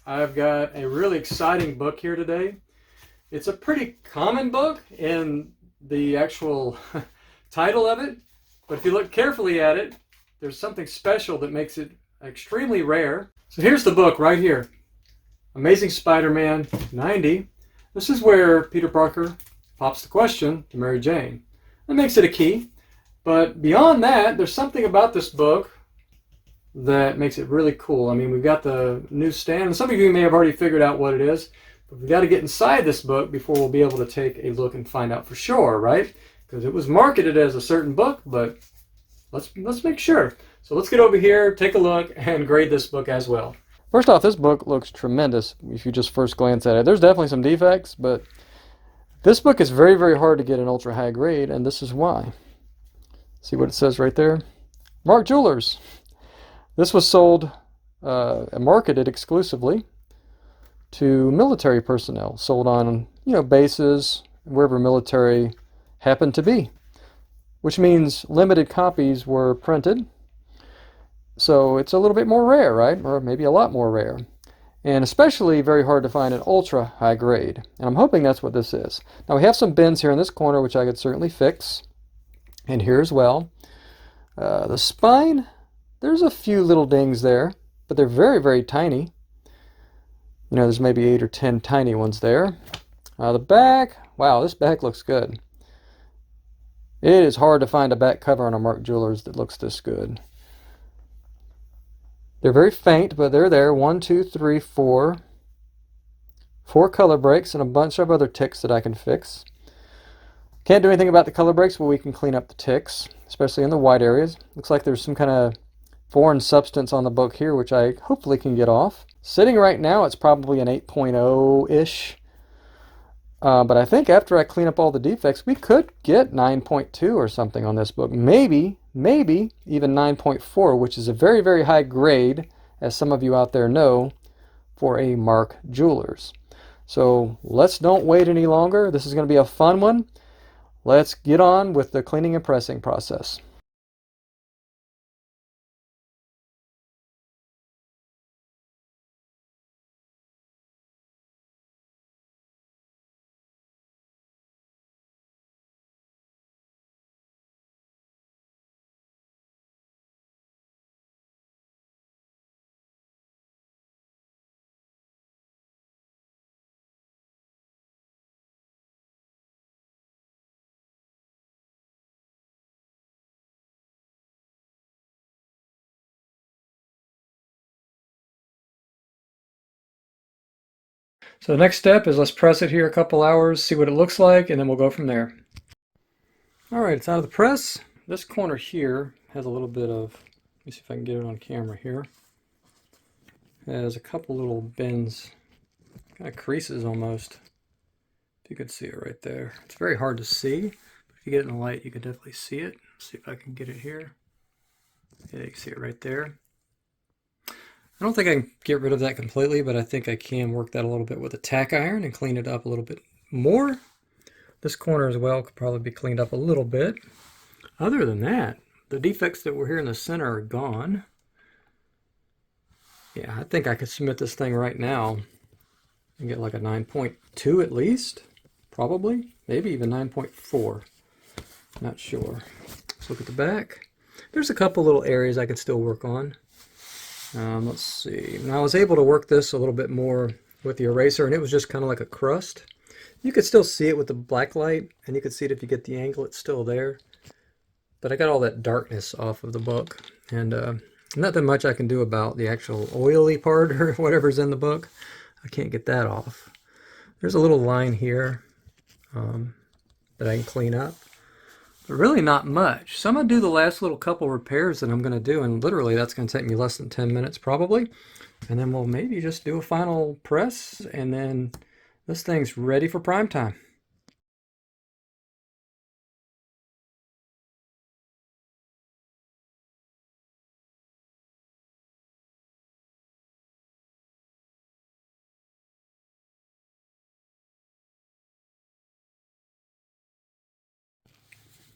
I've got a really exciting book here today. It's a pretty common book in the actual title of it, but if you look carefully at it, there's something special that makes it extremely rare. So here's the book right here, Amazing Spider-Man 90. This is where Peter Parker pops the question to Mary Jane. That makes it a key, but beyond that, there's something about this book that makes it really cool. I mean, we've got the newsstand, and some of you may have already figured out what it is, but we've got to get inside this book before we'll be able to take a look and find out for sure, right? Because it was marketed as a certain book, but let's make sure. So let's get over here, take a look, and grade this book as well. First off, this book looks tremendous if you just first glance at it. There's definitely some defects, but this book is very, very hard to get an ultra high grade, and this is why. See what it says right there? Mark Jewelers. This was sold, marketed exclusively to military personnel, sold on, bases, wherever military happened to be, which means limited copies were printed. So it's a little bit more rare, right? Or maybe a lot more rare. And especially very hard to find an ultra high grade. And I'm hoping that's what this is. Now we have some bends here in this corner, which I could certainly fix. And here as well. The spine, there's a few little dings there, but they're very, very tiny. There's maybe 8 or 10 tiny ones there. The back, wow, this back looks good. It is hard to find a back cover on a Mark Jewelers that looks this good. They're very faint, but they're there. 1, 2, 3, 4. 4 color breaks and a bunch of other ticks that I can fix. Can't do anything about the color breaks, but we can clean up the ticks, especially in the white areas. Looks like there's some kind of foreign substance on the book here, which I hopefully can get off. Sitting right now, it's probably an 8.0-ish. But I think after I clean up all the defects, we could get 9.2 or something on this book. Maybe even 9.4, which is a very, very high grade, as some of you out there know, for a Mark Jewelers. So let's don't wait any longer. This is going to be a fun one. Let's get on with the cleaning and pressing process. So the next step is let's press it here a couple hours, see what it looks like, and then we'll go from there. All right, it's out of the press. This corner here has a little bit of, let me see if I can get it on camera here. It has a couple little bends, kind of creases almost. If you could see it right there. It's very hard to see, but if you get it in the light, you can definitely see it. Let's see if I can get it here. Yeah, you can see it right there. I don't think I can get rid of that completely, but I think I can work that a little bit with a tack iron and clean it up a little bit more. This corner as well could probably be cleaned up a little bit. Other than that, the defects that were here in the center are gone. Yeah, I think I could submit this thing right now and get like a 9.2 at least. Probably. Maybe even 9.4. Not sure. Let's look at the back. There's a couple little areas I could still work on. Let's see. Now I was able to work this a little bit more with the eraser, and it was just kind of like a crust. You could still see it with the black light, and you could see it if you get the angle, it's still there. But I got all that darkness off of the book, and nothing much I can do about the actual oily part or whatever's in the book. I can't get that off. There's a little line here that I can clean up. But really not much. So I'm going to do the last little couple repairs that I'm going to do, and literally that's going to take me less than 10 minutes probably. And then we'll maybe just do a final press, and then this thing's ready for prime time.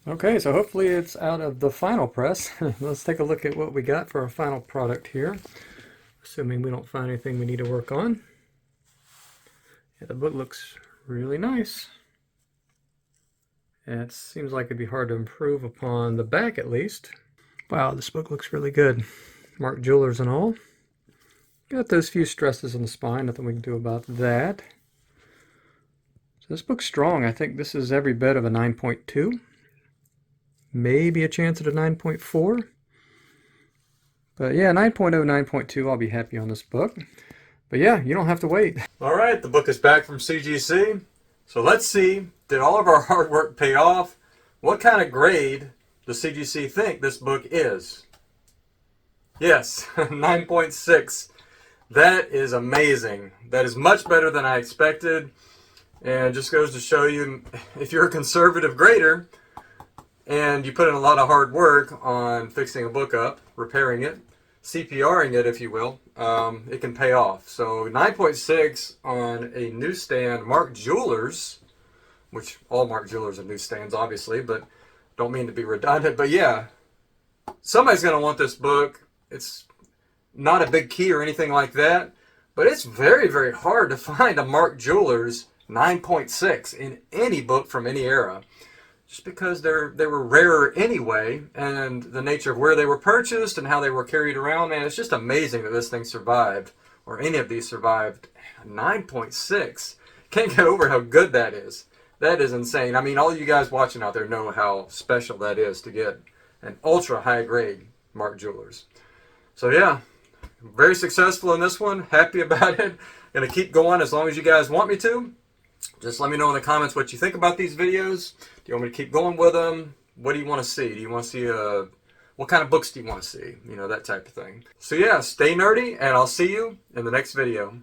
Okay, so hopefully it's out of the final press. Let's take a look at what we got for our final product here. assuming we don't find anything we need to work on. Yeah, the book looks really nice. And it seems like it'd be hard to improve upon the back at least. Wow, this book looks really good. Marked Jewelers and all. Got those few stresses on the spine, nothing we can do about that. So this book's strong. I think this is every bit of a 9.2. Maybe a chance at a 9.4. But yeah, 9.0, 9.2, I'll be happy on this book. But yeah, you don't have to wait. All right, the book is back from CGC. So let's see, did all of our hard work pay off? What kind of grade does CGC think this book is? Yes, 9.6. That is amazing. That is much better than I expected. And just goes to show you, if you're a conservative grader and you put in a lot of hard work on fixing a book up, repairing it, CPRing it, if you will, it can pay off. So 9.6 on a newsstand, Marked Jewelers, which all Marked Jewelers are newsstands, obviously, but don't mean to be redundant. But yeah, somebody's going to want this book. It's not a big key or anything like that, but it's very, very hard to find a Marked Jewelers 9.6 in any book from any era. Just because they were rarer anyway, and the nature of where they were purchased and how they were carried around, man, it's just amazing that this thing survived, or any of these survived. 9.6. Can't get over how good that is. That is insane. I mean, all you guys watching out there know how special that is to get an ultra high grade Marked Jewelers. So yeah, very successful in this one. Happy about it. Gonna keep going as long as you guys want me to. Just let me know in the comments what you think about these videos. Do you want me to keep going with them? What do you want to see? Do you want to see what kind of books do you want to see? You know, that type of thing. So yeah, stay nerdy, and I'll see you in the next video.